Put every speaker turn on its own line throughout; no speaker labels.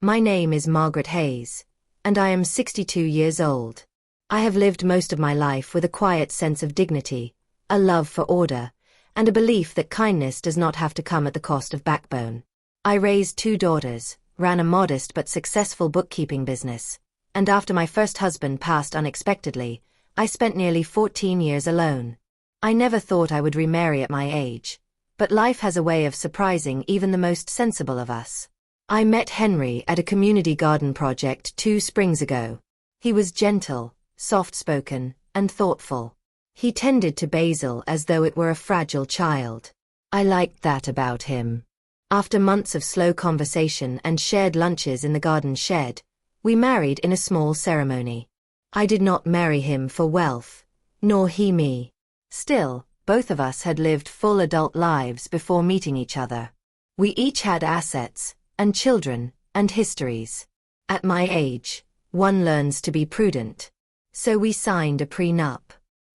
My name is Margaret Hayes, and I am 62 years old. I have lived most of my life with a quiet sense of dignity, a love for order, and a belief that kindness does not have to come at the cost of backbone. I raised 2 daughters, ran a modest but successful bookkeeping business, and after my first husband passed unexpectedly, I spent nearly 14 years alone. I never thought I would remarry at my age, but life has a way of surprising even the most sensible of us. I met Henry at a community garden project 2 springs ago. He was gentle, soft-spoken, and thoughtful. He tended to basil as though it were a fragile child. I liked that about him. After months of slow conversation and shared lunches in the garden shed, we married in a small ceremony. I did not marry him for wealth, nor he me. Still, both of us had lived full adult lives before meeting each other. We each had assets, and children, and histories. At my age, one learns to be prudent. So we signed a prenup.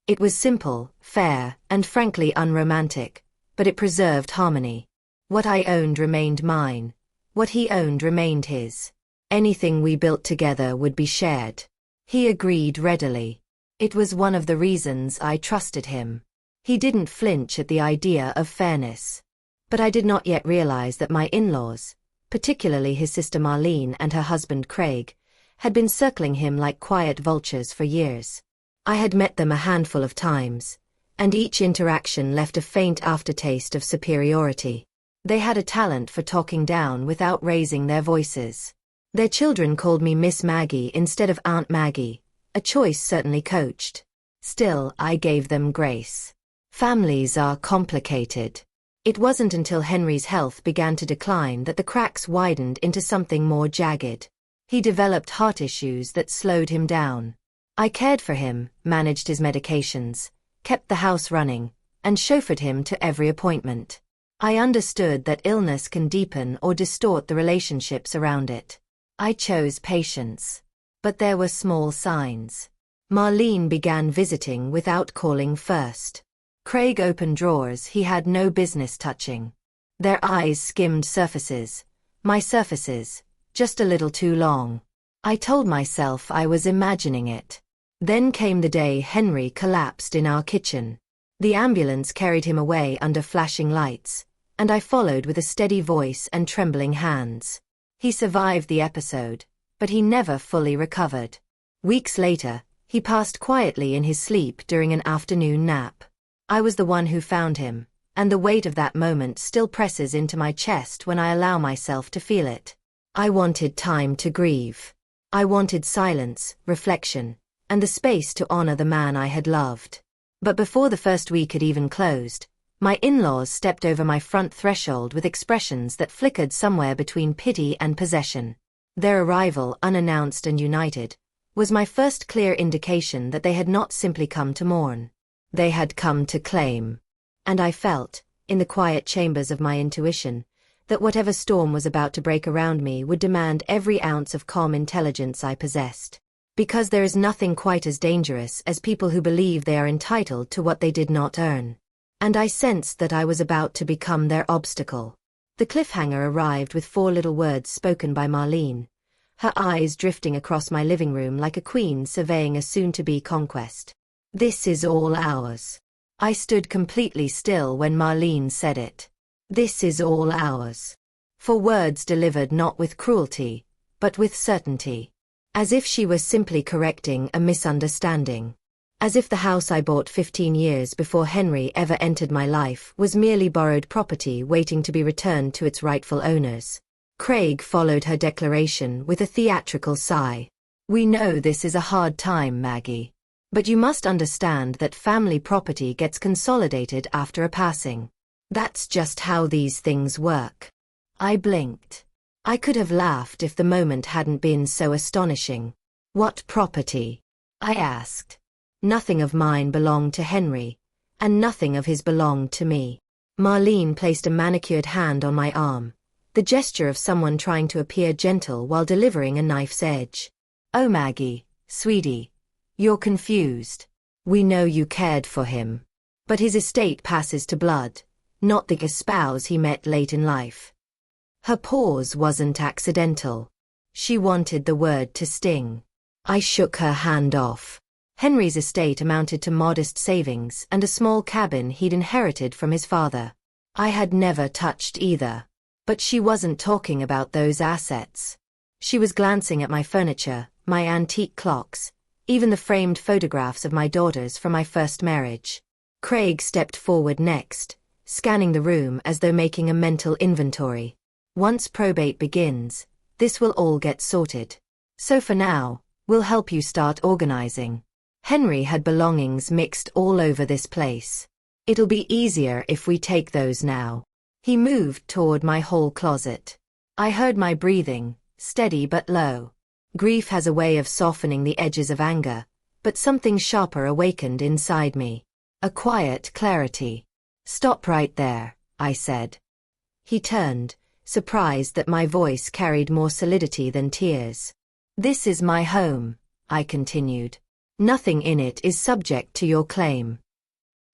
It was simple, fair, and frankly unromantic, but it preserved harmony. What I owned remained mine. What he owned remained his. Anything we built together would be shared. He agreed readily. It was one of the reasons I trusted him. He didn't flinch at the idea of fairness. But I did not yet realize that my in-laws, particularly his sister Marlene and her husband Craig, had been circling him like quiet vultures for years. I had met them a handful of times, and each interaction left a faint aftertaste of superiority. They had a talent for talking down without raising their voices. Their children called me Miss Maggie instead of Aunt Maggie, a choice certainly coached. Still, I gave them grace. Families are complicated. It wasn't until Henry's health began to decline that the cracks widened into something more jagged. He developed heart issues that slowed him down. I cared for him, managed his medications, kept the house running, and chauffeured him to every appointment. I understood that illness can deepen or distort the relationships around it. I chose patience. But there were small signs. Marlene began visiting without calling first. Craig opened drawers he had no business touching. Their eyes skimmed surfaces, my surfaces, just a little too long. I told myself I was imagining it. Then came the day Henry collapsed in our kitchen. The ambulance carried him away under flashing lights, and I followed with a steady voice and trembling hands. He survived the episode, but he never fully recovered. Weeks later, he passed quietly in his sleep during an afternoon nap. I was the one who found him, and the weight of that moment still presses into my chest when I allow myself to feel it. I wanted time to grieve. I wanted silence, reflection, and the space to honor the man I had loved. But before the first week had even closed, my in-laws stepped over my front threshold with expressions that flickered somewhere between pity and possession. Their arrival, unannounced and united, was my first clear indication that they had not simply come to mourn. They had come to claim. And I felt, in the quiet chambers of my intuition, that whatever storm was about to break around me would demand every ounce of calm intelligence I possessed. Because there is nothing quite as dangerous as people who believe they are entitled to what they did not earn. And I sensed that I was about to become their obstacle. The cliffhanger arrived with 4 little words spoken by Marlene, her eyes drifting across my living room like a queen surveying a soon-to-be conquest. "This is all ours." I stood completely still when Marlene said it. "This is all ours." For words delivered not with cruelty, but with certainty. As if she was simply correcting a misunderstanding. As if the house I bought 15 years before Henry ever entered my life was merely borrowed property waiting to be returned to its rightful owners. Craig followed her declaration with a theatrical sigh. "We know this is a hard time, Maggie. But you must understand that family property gets consolidated after a passing. That's just how these things work." I blinked. I could have laughed if the moment hadn't been so astonishing. "What property?" I asked. "Nothing of mine belonged to Henry, and nothing of his belonged to me." Marlene placed a manicured hand on my arm, the gesture of someone trying to appear gentle while delivering a knife's edge. "Oh Maggie, sweetie. You're confused. We know you cared for him. But his estate passes to blood, not the spouse he met late in life." Her pause wasn't accidental. She wanted the word to sting. I shook her hand off. Henry's estate amounted to modest savings and a small cabin he'd inherited from his father. I had never touched either. But she wasn't talking about those assets. She was glancing at my furniture, my antique clocks, even the framed photographs of my daughters from my first marriage. Craig stepped forward next, scanning the room as though making a mental inventory. Once probate begins, this will all get sorted. So for now, we'll help you start organizing. Henry had belongings mixed all over this place. It'll be easier if we take those now. He moved toward my hall closet. I heard my breathing, steady but low. Grief has a way of softening the edges of anger, but something sharper awakened inside me. A quiet clarity. Stop right there, I said. He turned, surprised that my voice carried more solidity than tears. This is my home, I continued. Nothing in it is subject to your claim.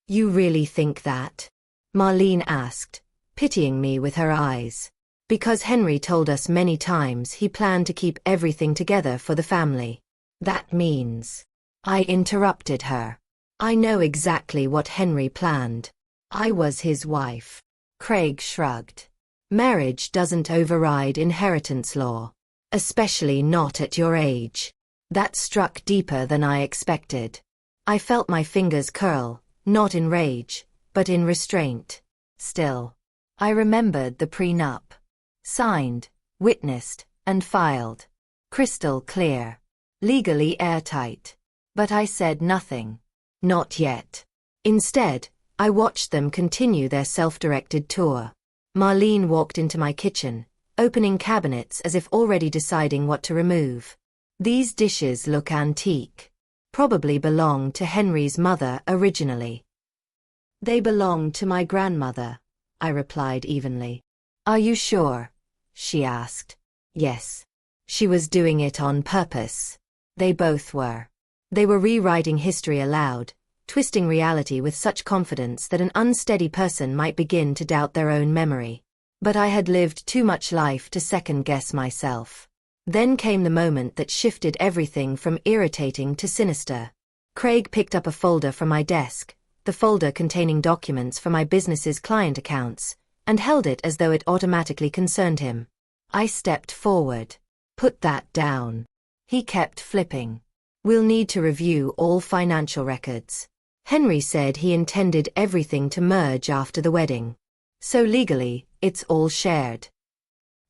You really think that? Marlene asked, pitying me with her eyes. Because Henry told us many times he planned to keep everything together for the family. That means... I interrupted her. I know exactly what Henry planned. I was his wife. Craig shrugged. Marriage doesn't override inheritance law. Especially not at your age. That struck deeper than I expected. I felt my fingers curl, not in rage, but in restraint. Still, I remembered the prenup. Signed, witnessed, and filed. Crystal clear. Legally airtight. But I said nothing. Not yet. Instead, I watched them continue their self-directed tour. Marlene walked into my kitchen, opening cabinets as if already deciding what to remove. These dishes look antique. Probably belonged to Henry's mother originally. They belonged to my grandmother, I replied evenly. Are you sure? She asked. Yes. She was doing it on purpose. They both were. They were rewriting history aloud, twisting reality with such confidence that an unsteady person might begin to doubt their own memory. But I had lived too much life to second-guess myself. Then came the moment that shifted everything from irritating to sinister. Craig picked up a folder from my desk, the folder containing documents for my business's client accounts, and held it as though it automatically concerned him. I stepped forward. Put that down. He kept flipping. We'll need to review all financial records. Henry said he intended everything to merge after the wedding. So legally, it's all shared.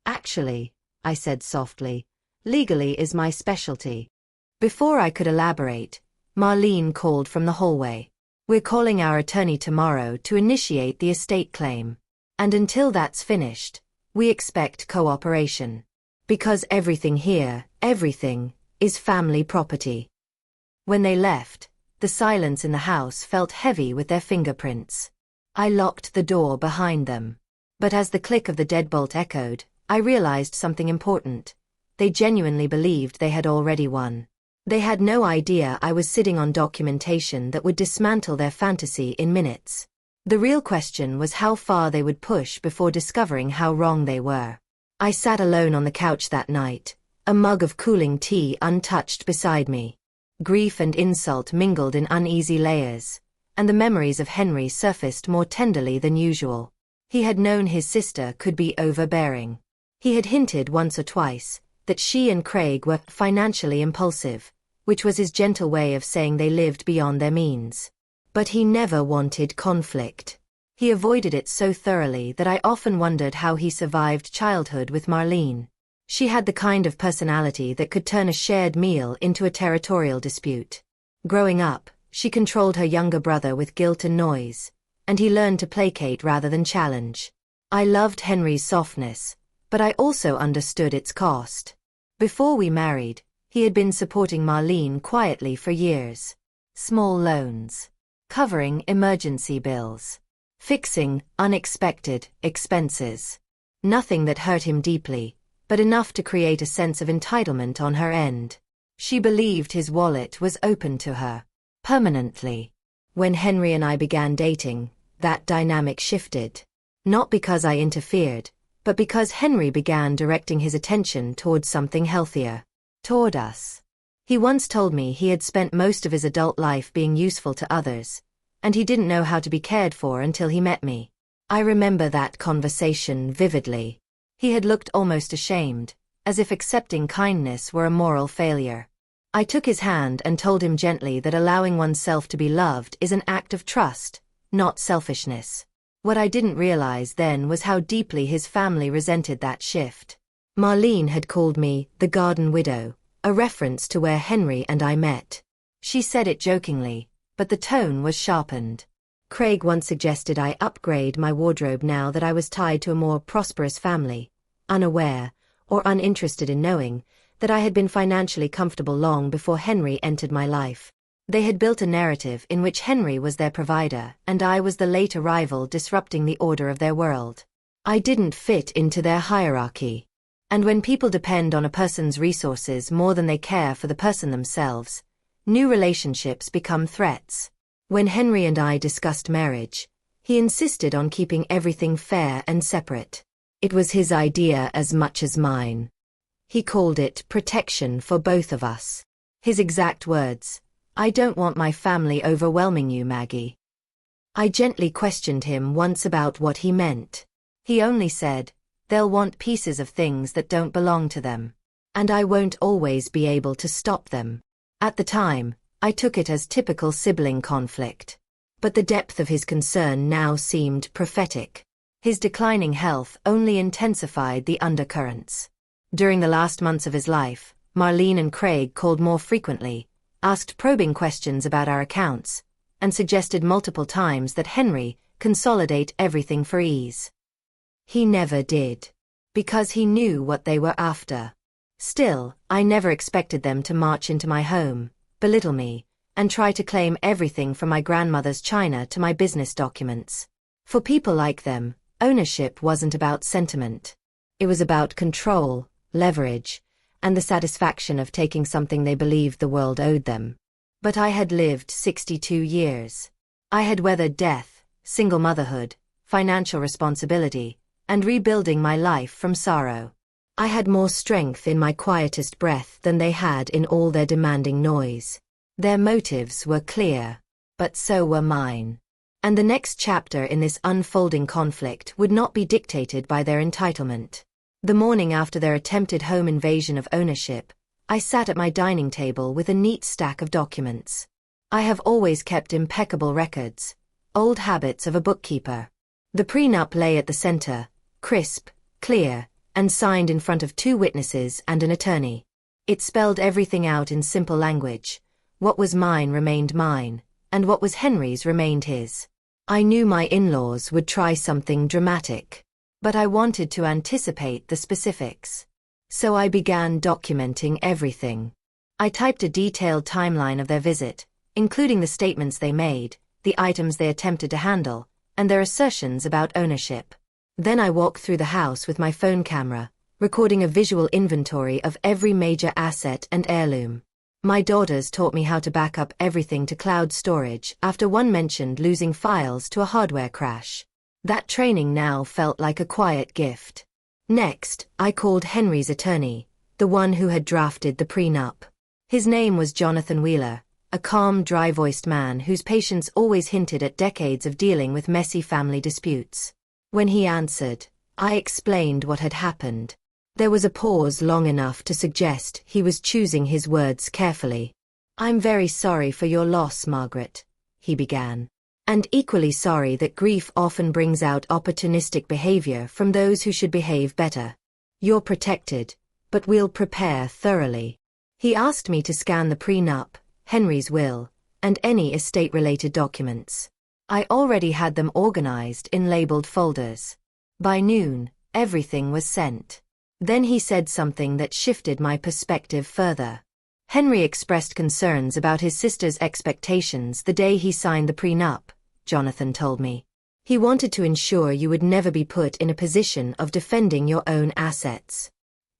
Actually, I said softly, legally is my specialty. Before I could elaborate, Marlene called from the hallway. We're calling our attorney tomorrow to initiate the estate claim. And until that's finished, we expect cooperation. Because everything here, everything, is family property. When they left, the silence in the house felt heavy with their fingerprints. I locked the door behind them. But as the click of the deadbolt echoed, I realized something important. They genuinely believed they had already won. They had no idea I was sitting on documentation that would dismantle their fantasy in minutes. The real question was how far they would push before discovering how wrong they were. I sat alone on the couch that night, a mug of cooling tea untouched beside me. Grief and insult mingled in uneasy layers, and the memories of Henry surfaced more tenderly than usual. He had known his sister could be overbearing. He had hinted once or twice that she and Craig were financially impulsive, which was his gentle way of saying they lived beyond their means. But he never wanted conflict. He avoided it so thoroughly that I often wondered how he survived childhood with Marlene. She had the kind of personality that could turn a shared meal into a territorial dispute. Growing up, she controlled her younger brother with guilt and noise, and he learned to placate rather than challenge. I loved Henry's softness, but I also understood its cost. Before we married, he had been supporting Marlene quietly for years. Small loans. Covering emergency bills. Fixing unexpected expenses. Nothing that hurt him deeply, but enough to create a sense of entitlement on her end. She believed his wallet was open to her. Permanently. When Henry and I began dating, that dynamic shifted. Not because I interfered, but because Henry began directing his attention towards something healthier. Toward us. He once told me he had spent most of his adult life being useful to others, and he didn't know how to be cared for until he met me. I remember that conversation vividly. He had looked almost ashamed, as if accepting kindness were a moral failure. I took his hand and told him gently that allowing oneself to be loved is an act of trust, not selfishness. What I didn't realize then was how deeply his family resented that shift. Marlene had called me the Garden Widow, a reference to where Henry and I met. She said it jokingly, but the tone was sharpened. Craig once suggested I upgrade my wardrobe now that I was tied to a more prosperous family, unaware, or uninterested in knowing, that I had been financially comfortable long before Henry entered my life. They had built a narrative in which Henry was their provider and I was the late arrival disrupting the order of their world. I didn't fit into their hierarchy. And when people depend on a person's resources more than they care for the person themselves, new relationships become threats. When Henry and I discussed marriage, he insisted on keeping everything fair and separate. It was his idea as much as mine. He called it protection for both of us. His exact words, "I don't want my family overwhelming you, Maggie." I gently questioned him once about what he meant. He only said, "They'll want pieces of things that don't belong to them. And I won't always be able to stop them." At the time, I took it as typical sibling conflict. But the depth of his concern now seemed prophetic. His declining health only intensified the undercurrents. During the last months of his life, Marlene and Craig called more frequently, asked probing questions about our accounts, and suggested multiple times that Henry consolidate everything for ease. He never did. Because he knew what they were after. Still, I never expected them to march into my home, belittle me, and try to claim everything from my grandmother's china to my business documents. For people like them, ownership wasn't about sentiment. It was about control, leverage, and the satisfaction of taking something they believed the world owed them. But I had lived 62 years. I had weathered death, single motherhood, financial responsibility, and rebuilding my life from sorrow. I had more strength in my quietest breath than they had in all their demanding noise. Their motives were clear, but so were mine. And the next chapter in this unfolding conflict would not be dictated by their entitlement. The morning after their attempted home invasion of ownership, I sat at my dining table with a neat stack of documents. I have always kept impeccable records, old habits of a bookkeeper. The prenup lay at the center, crisp, clear, and signed in front of 2 witnesses and an attorney. It spelled everything out in simple language. What was mine remained mine, and what was Henry's remained his. I knew my in-laws would try something dramatic, but I wanted to anticipate the specifics. So I began documenting everything. I typed a detailed timeline of their visit, including the statements they made, the items they attempted to handle, and their assertions about ownership. Then I walked through the house with my phone camera, recording a visual inventory of every major asset and heirloom. My daughters taught me how to back up everything to cloud storage after one mentioned losing files to a hardware crash. That training now felt like a quiet gift. Next, I called Henry's attorney, the one who had drafted the prenup. His name was Jonathan Wheeler, a calm, dry-voiced man whose patience always hinted at decades of dealing with messy family disputes. When he answered, I explained what had happened. There was a pause long enough to suggest he was choosing his words carefully. "I'm very sorry for your loss, Margaret," he began. "And equally sorry that grief often brings out opportunistic behavior from those who should behave better. You're protected, but we'll prepare thoroughly." He asked me to scan the prenup, Henry's will, and any estate-related documents. I already had them organized in labeled folders. By noon, everything was sent. Then he said something that shifted my perspective further. Henry expressed concerns about his sister's expectations the day he signed the prenup, Jonathan told me. He wanted to ensure you would never be put in a position of defending your own assets.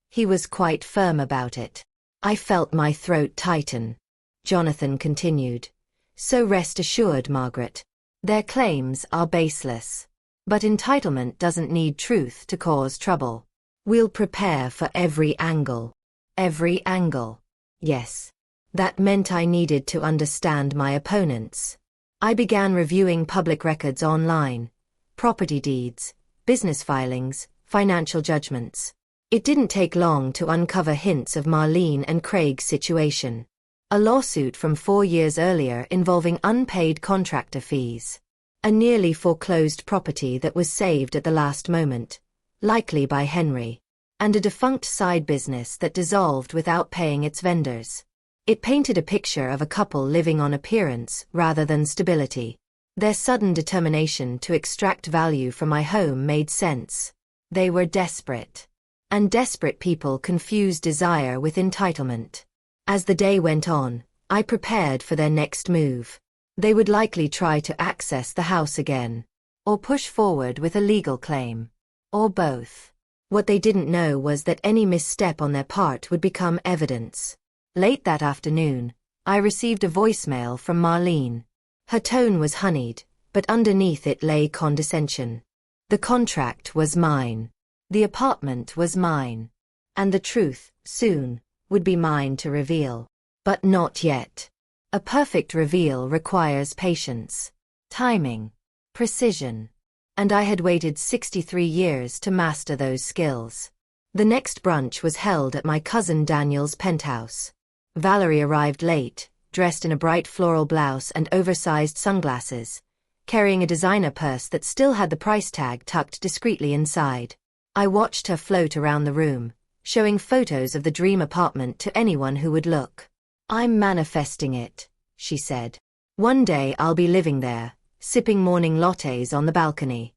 He was quite firm about it. I felt my throat tighten. Jonathan continued. "So rest assured, Margaret. Their claims are baseless. But entitlement doesn't need truth to cause trouble. We'll prepare for every angle. Every angle. Yes. That meant I needed to understand my opponents. I began reviewing public records online, property deeds, business filings, financial judgments. It didn't take long to uncover hints of Marlene and Craig's situation. A lawsuit from 4 years earlier involving unpaid contractor fees. A nearly foreclosed property that was saved at the last moment, likely by Henry. And a defunct side business that dissolved without paying its vendors. It painted a picture of a couple living on appearance rather than stability. Their sudden determination to extract value from my home made sense. They were desperate. And desperate people confuse desire with entitlement. As the day went on, I prepared for their next move. They would likely try to access the house again. Or push forward with a legal claim. Or both. What they didn't know was that any misstep on their part would become evidence. Late that afternoon, I received a voicemail from Marlene. Her tone was honeyed, but underneath it lay condescension. The contract was mine. The apartment was mine. And the truth, soon, would be mine to reveal. But not yet. A perfect reveal requires patience, timing, precision. And I had waited 63 years to master those skills. The next brunch was held at my cousin Daniel's penthouse. Valerie arrived late, dressed in a bright floral blouse and oversized sunglasses, carrying a designer purse that still had the price tag tucked discreetly inside. I watched her float around the room, showing photos of the dream apartment to anyone who would look. "I'm manifesting it," she said. "One day I'll be living there, sipping morning lattes on the balcony."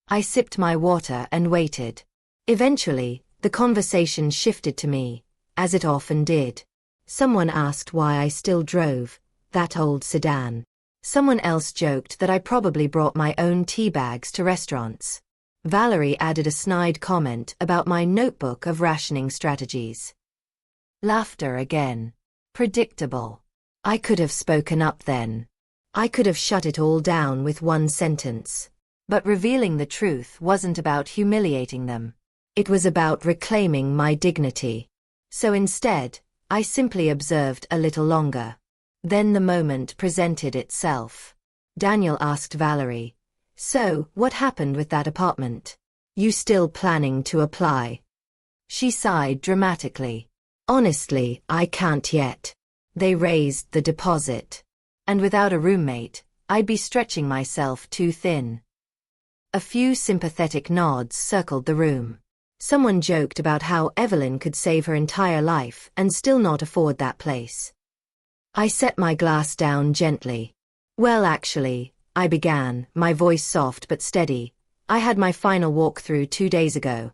I sipped my water and waited. Eventually, the conversation shifted to me, as it often did. Someone asked why I still drove that old sedan. Someone else joked that I probably brought my own tea bags to restaurants. Valerie added a snide comment about my notebook of rationing strategies. Laughter again. Predictable. I could have spoken up then. I could have shut it all down with one sentence. But revealing the truth wasn't about humiliating them. It was about reclaiming my dignity. So instead, I simply observed a little longer. Then the moment presented itself. Daniel asked Valerie, "So, what happened with that apartment? You still planning to apply?" She sighed dramatically. "Honestly, I can't yet. They raised the deposit. And without a roommate, I'd be stretching myself too thin." A few sympathetic nods circled the room. Someone joked about how Evelyn could save her entire life and still not afford that place. I set my glass down gently. "Well, actually," I began, my voice soft but steady, "I had my final walkthrough 2 days ago."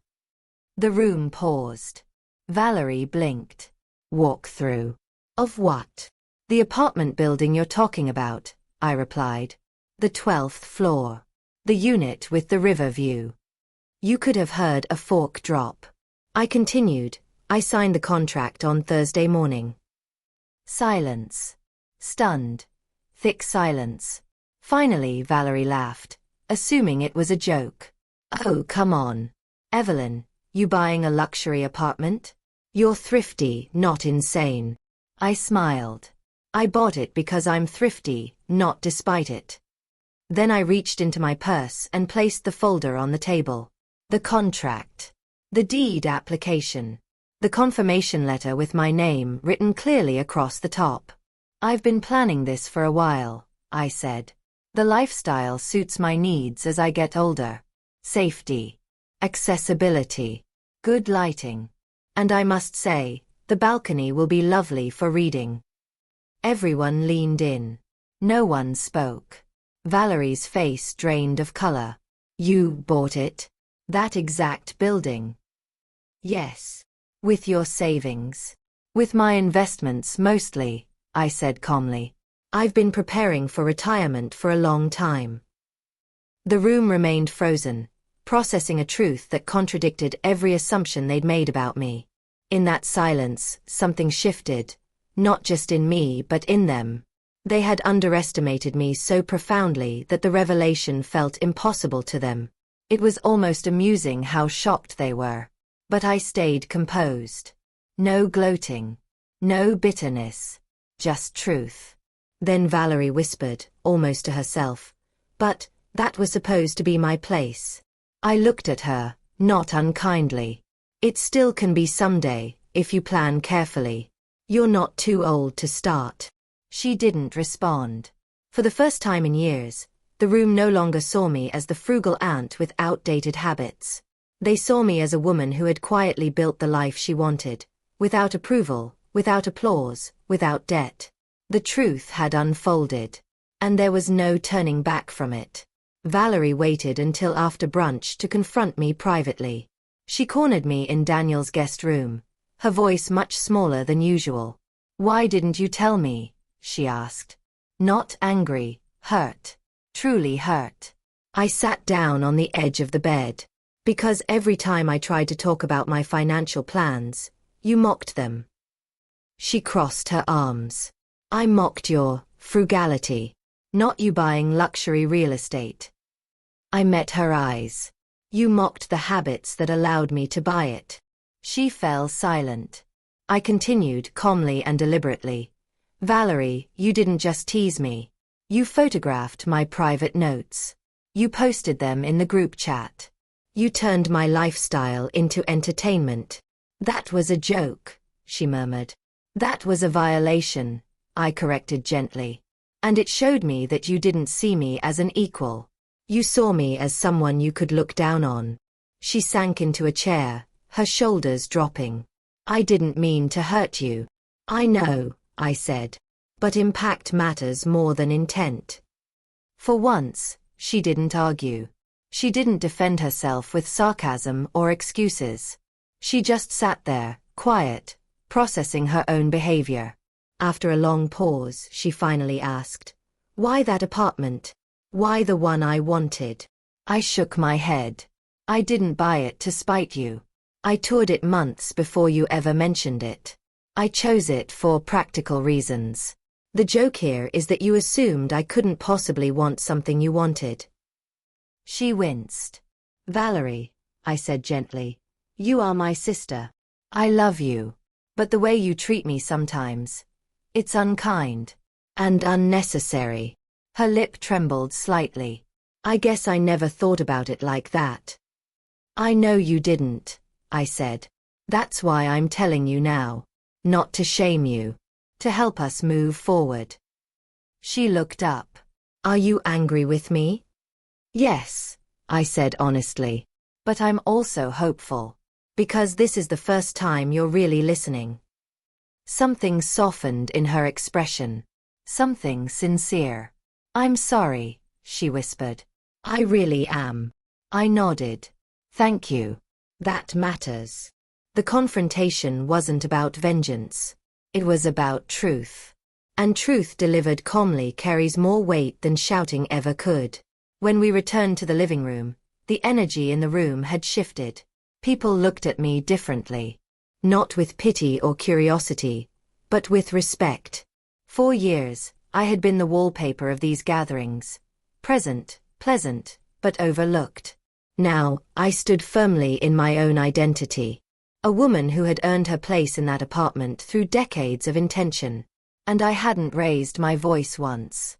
The room paused. Valerie blinked. "Walkthrough? Of what?" "The apartment building you're talking about," I replied. "The 12th floor. The unit with the river view." You could have heard a fork drop. I continued, "I signed the contract on Thursday morning." Silence. Stunned. Thick silence. Finally, Valerie laughed, assuming it was a joke. "Oh, come on. Evelyn, you buying a luxury apartment? You're thrifty, not insane." I smiled. "I bought it because I'm thrifty, not despite it." Then I reached into my purse and placed the folder on the table. The contract. The deed application. The confirmation letter with my name written clearly across the top. "I've been planning this for a while," I said. "The lifestyle suits my needs as I get older. Safety. Accessibility. Good lighting. And I must say, the balcony will be lovely for reading." Everyone leaned in. No one spoke. Valerie's face drained of color. "You bought it? That exact building?" "Yes. With your savings." "With my investments mostly," I said calmly. "I've been preparing for retirement for a long time." The room remained frozen, processing a truth that contradicted every assumption they'd made about me. In that silence, something shifted, not just in me but in them. They had underestimated me so profoundly that the revelation felt impossible to them. It was almost amusing how shocked they were. But I stayed composed. No gloating. No bitterness. Just truth. Then Valerie whispered, almost to herself, "But that was supposed to be my place." I looked at her, not unkindly. "It still can be someday, if you plan carefully. You're not too old to start." She didn't respond. For the first time in years, the room no longer saw me as the frugal aunt with outdated habits. They saw me as a woman who had quietly built the life she wanted, without approval, without applause, without debt. The truth had unfolded, and there was no turning back from it. Valerie waited until after brunch to confront me privately. She cornered me in Daniel's guest room, her voice much smaller than usual. "Why didn't you tell me?" she asked. Not angry, hurt. Truly hurt. I sat down on the edge of the bed. "Because every time I tried to talk about my financial plans, you mocked them." She crossed her arms. "I mocked your frugality, not you buying luxury real estate." I met her eyes. "You mocked the habits that allowed me to buy it." She fell silent. I continued calmly and deliberately. "Valerie, you didn't just tease me. You photographed my private notes. You posted them in the group chat. You turned my lifestyle into entertainment." "That was a joke," she murmured. "That was a violation," I corrected gently. "And it showed me that you didn't see me as an equal. You saw me as someone you could look down on." She sank into a chair, her shoulders dropping. "I didn't mean to hurt you." "I know," I said. "But impact matters more than intent." For once, she didn't argue. She didn't defend herself with sarcasm or excuses. She just sat there, quiet, processing her own behavior. After a long pause, she finally asked, "Why that apartment? Why the one I wanted?" I shook my head. "I didn't buy it to spite you. I toured it months before you ever mentioned it. I chose it for practical reasons. The joke here is that you assumed I couldn't possibly want something you wanted." She winced. "Valerie," I said gently, "you are my sister. I love you. But the way you treat me sometimes, it's unkind. And unnecessary." Her lip trembled slightly. "I guess I never thought about it like that." "I know you didn't," I said. "That's why I'm telling you now. Not to shame you. To help us move forward." She looked up. "Are you angry with me?" "Yes," I said honestly. "But I'm also hopeful. Because this is the first time you're really listening." Something softened in her expression. Something sincere. "I'm sorry," she whispered. "I really am." I nodded. "Thank you. That matters." The confrontation wasn't about vengeance. It was about truth. And truth delivered calmly carries more weight than shouting ever could. When we returned to the living room, the energy in the room had shifted. People looked at me differently. Not with pity or curiosity, but with respect. For years, I had been the wallpaper of these gatherings. Present, pleasant, but overlooked. Now, I stood firmly in my own identity. A woman who had earned her place in that apartment through decades of intention. And I hadn't raised my voice once.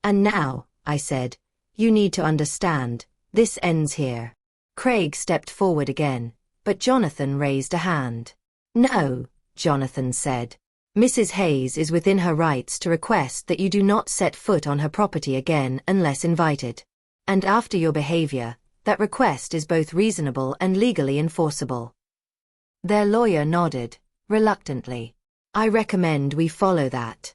"And now," I said, "you need to understand, this ends here." Craig stepped forward again, but Jonathan raised a hand. "No," Jonathan said. "Mrs. Hayes is within her rights to request that you do not set foot on her property again unless invited. And after your behavior, that request is both reasonable and legally enforceable." Their lawyer nodded, reluctantly. "I recommend we follow that."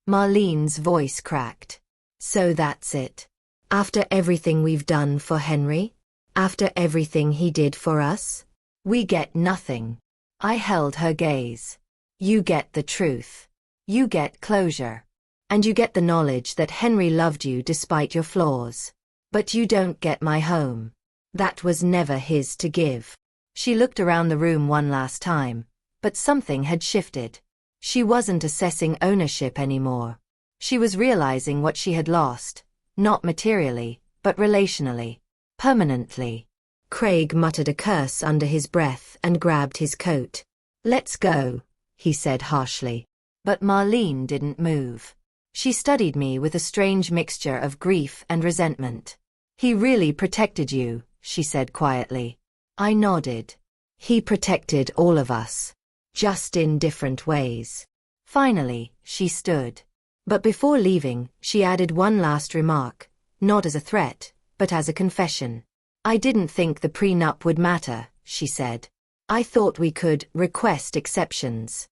Marlene's voice cracked. "So that's it. After everything we've done for Henry? After everything he did for us? We get nothing." I held her gaze. "You get the truth. You get closure. And you get the knowledge that Henry loved you despite your flaws. But you don't get my home. That was never his to give." She looked around the room one last time, but something had shifted. She wasn't assessing ownership anymore. She was realizing what she had lost, not materially, but relationally, permanently. Craig muttered a curse under his breath and grabbed his coat. "Let's go," he said harshly. But Marlene didn't move. She studied me with a strange mixture of grief and resentment. "He really protected you," she said quietly. I nodded. "He protected all of us. Just in different ways." Finally, she stood. But before leaving, she added one last remark, not as a threat, but as a confession. "I didn't think the prenup would matter," she said. "I thought we could request exceptions."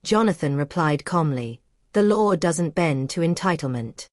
Jonathan replied calmly, "The law doesn't bend to entitlement."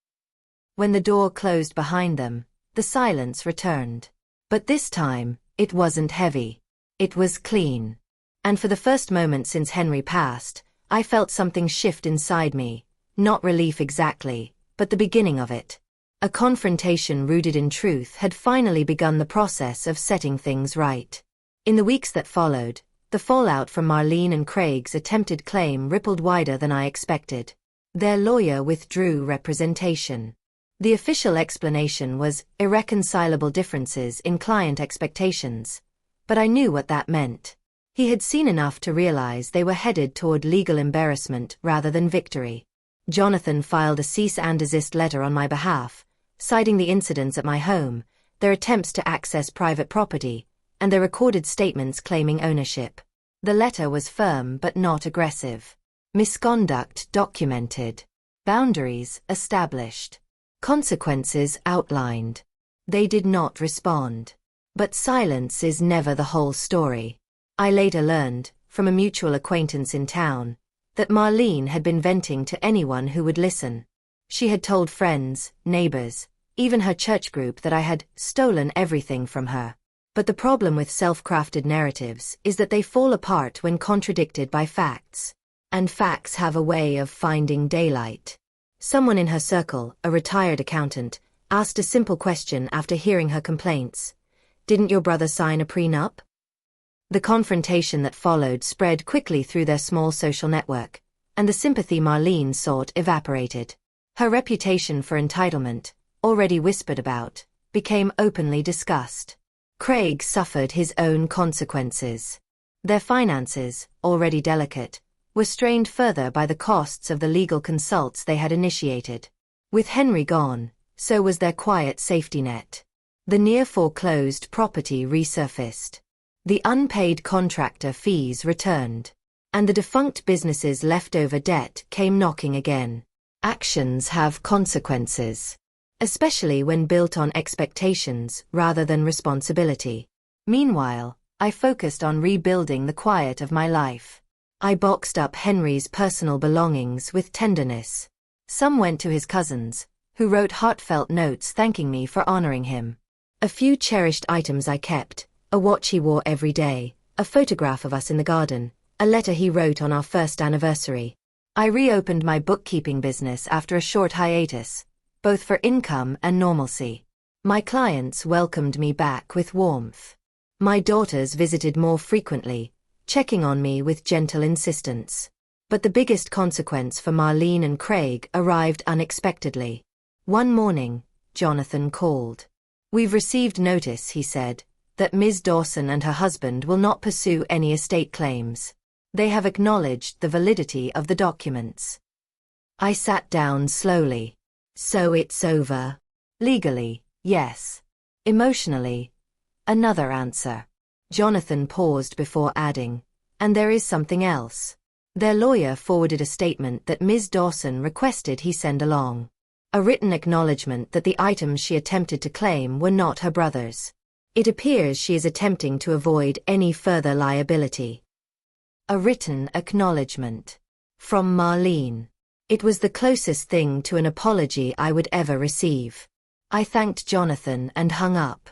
When the door closed behind them, the silence returned. But this time, it wasn't heavy. It was clean. And for the first moment since Henry passed, I felt something shift inside me, not relief exactly, but the beginning of it. A confrontation rooted in truth had finally begun the process of setting things right. In the weeks that followed, the fallout from Marlene and Craig's attempted claim rippled wider than I expected. Their lawyer withdrew representation. The official explanation was irreconcilable differences in client expectations, but I knew what that meant. He had seen enough to realize they were headed toward legal embarrassment rather than victory. Jonathan filed a cease and desist letter on my behalf, citing the incidents at my home, their attempts to access private property, and their recorded statements claiming ownership. The letter was firm but not aggressive. Misconduct documented. Boundaries established. Consequences outlined. They did not respond. But silence is never the whole story. I later learned, from a mutual acquaintance in town, that Marlene had been venting to anyone who would listen. She had told friends, neighbors, even her church group that I had stolen everything from her. But the problem with self-crafted narratives is that they fall apart when contradicted by facts. And facts have a way of finding daylight. Someone in her circle, a retired accountant, asked a simple question after hearing her complaints. "Didn't your brother sign a prenup?" The confrontation that followed spread quickly through their small social network, and the sympathy Marlene sought evaporated. Her reputation for entitlement, already whispered about, became openly discussed. Craig suffered his own consequences. Their finances, already delicate, were strained further by the costs of the legal consults they had initiated. With Henry gone, so was their quiet safety net. The near-foreclosed property resurfaced. The unpaid contractor fees returned. And the defunct business's leftover debt came knocking again. Actions have consequences, especially when built on expectations rather than responsibility. Meanwhile, I focused on rebuilding the quiet of my life. I boxed up Henry's personal belongings with tenderness. Some went to his cousins, who wrote heartfelt notes thanking me for honoring him. A few cherished items I kept, a watch he wore every day, a photograph of us in the garden, a letter he wrote on our first anniversary. I reopened my bookkeeping business after a short hiatus, both for income and normalcy. My clients welcomed me back with warmth. My daughters visited more frequently, checking on me with gentle insistence. But the biggest consequence for Marlene and Craig arrived unexpectedly. One morning, Jonathan called. "We've received notice," he said, "that Ms. Dawson and her husband will not pursue any estate claims. They have acknowledged the validity of the documents." I sat down slowly. "So it's over?" "Legally, yes. Emotionally, another answer." Jonathan paused before adding, "And there is something else." Their lawyer forwarded a statement that Ms. Dawson requested he send along. A written acknowledgement that the items she attempted to claim were not her brother's. It appears she is attempting to avoid any further liability. A written acknowledgement. From Marlene. It was the closest thing to an apology I would ever receive. I thanked Jonathan and hung up.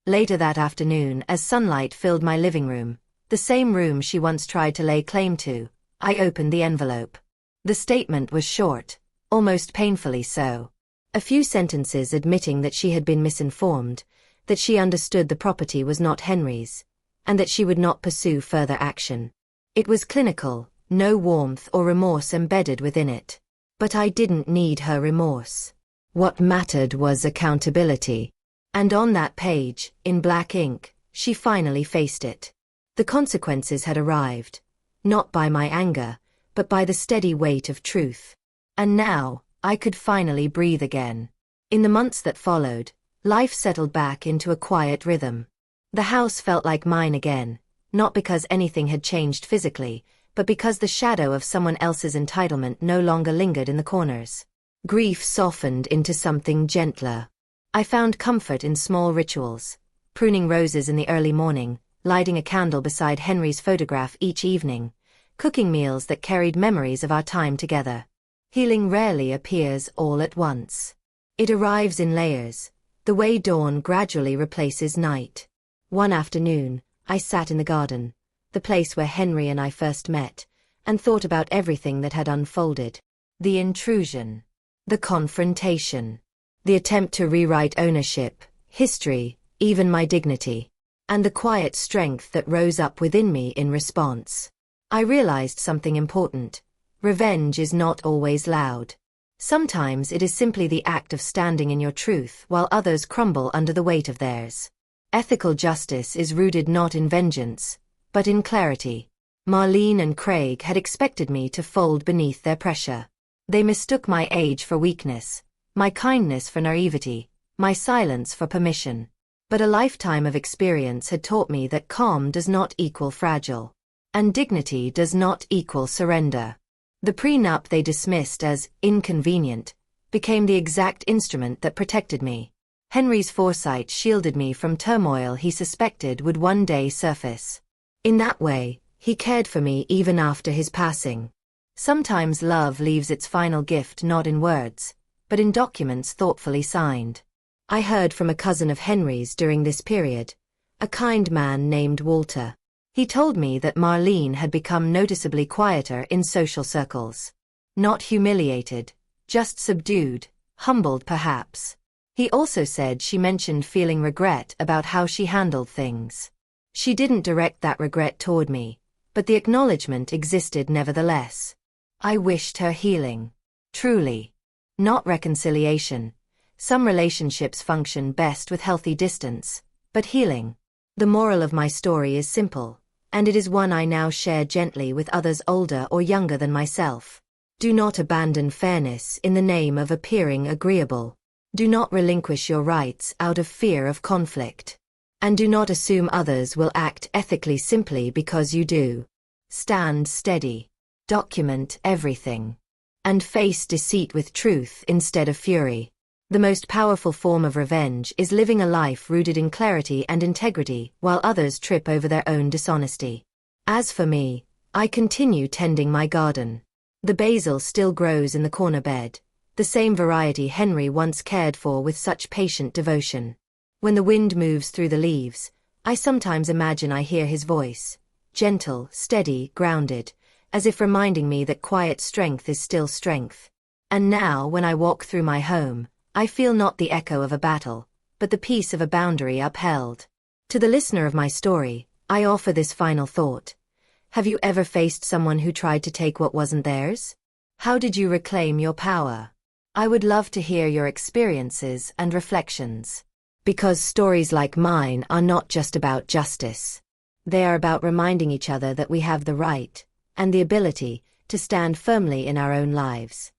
Later that afternoon, as sunlight filled my living room, the same room she once tried to lay claim to, I opened the envelope. The statement was short, almost painfully so. A few sentences admitting that she had been misinformed, that she understood the property was not Henry's, and that she would not pursue further action. It was clinical, no warmth or remorse embedded within it. But I didn't need her remorse. What mattered was accountability. And on that page, in black ink, she finally faced it. The consequences had arrived, not by my anger, but by the steady weight of truth. And now, I could finally breathe again. In the months that followed, life settled back into a quiet rhythm. The house felt like mine again, not because anything had changed physically, but because the shadow of someone else's entitlement no longer lingered in the corners. Grief softened into something gentler. I found comfort in small rituals, pruning roses in the early morning, lighting a candle beside Henry's photograph each evening, cooking meals that carried memories of our time together. Healing rarely appears all at once. It arrives in layers, the way dawn gradually replaces night. One afternoon, I sat in the garden, the place where Henry and I first met, and thought about everything that had unfolded. The intrusion, the confrontation, the attempt to rewrite ownership, history, even my dignity, and the quiet strength that rose up within me in response. I realized something important. Revenge is not always loud. Sometimes it is simply the act of standing in your truth while others crumble under the weight of theirs. Ethical justice is rooted not in vengeance, but in clarity. Marlene and Craig had expected me to fold beneath their pressure. They mistook my age for weakness, my kindness for naivety, my silence for permission. But a lifetime of experience had taught me that calm does not equal fragile, and dignity does not equal surrender. The prenup they dismissed as inconvenient became the exact instrument that protected me. Henry's foresight shielded me from turmoil he suspected would one day surface. In that way, he cared for me even after his passing. Sometimes love leaves its final gift not in words, but in documents thoughtfully signed. I heard from a cousin of Henry's during this period, a kind man named Walter. He told me that Marlene had become noticeably quieter in social circles. Not humiliated, just subdued, humbled perhaps. He also said she mentioned feeling regret about how she handled things. She didn't direct that regret toward me, but the acknowledgement existed nevertheless. I wished her healing. Truly. Not reconciliation. Some relationships function best with healthy distance, but healing. The moral of my story is simple, and it is one I now share gently with others older or younger than myself. Do not abandon fairness in the name of appearing agreeable. Do not relinquish your rights out of fear of conflict. And do not assume others will act ethically simply because you do. Stand steady. Document everything. And face deceit with truth instead of fury. The most powerful form of revenge is living a life rooted in clarity and integrity while others trip over their own dishonesty. As for me, I continue tending my garden. The basil still grows in the corner bed, the same variety Henry once cared for with such patient devotion. When the wind moves through the leaves, I sometimes imagine I hear his voice, gentle, steady, grounded, as if reminding me that quiet strength is still strength. And now when I walk through my home, I feel not the echo of a battle, but the peace of a boundary upheld. To the listener of my story, I offer this final thought. Have you ever faced someone who tried to take what wasn't theirs? How did you reclaim your power? I would love to hear your experiences and reflections. Because stories like mine are not just about justice. They are about reminding each other that we have the right, and the ability, to stand firmly in our own lives.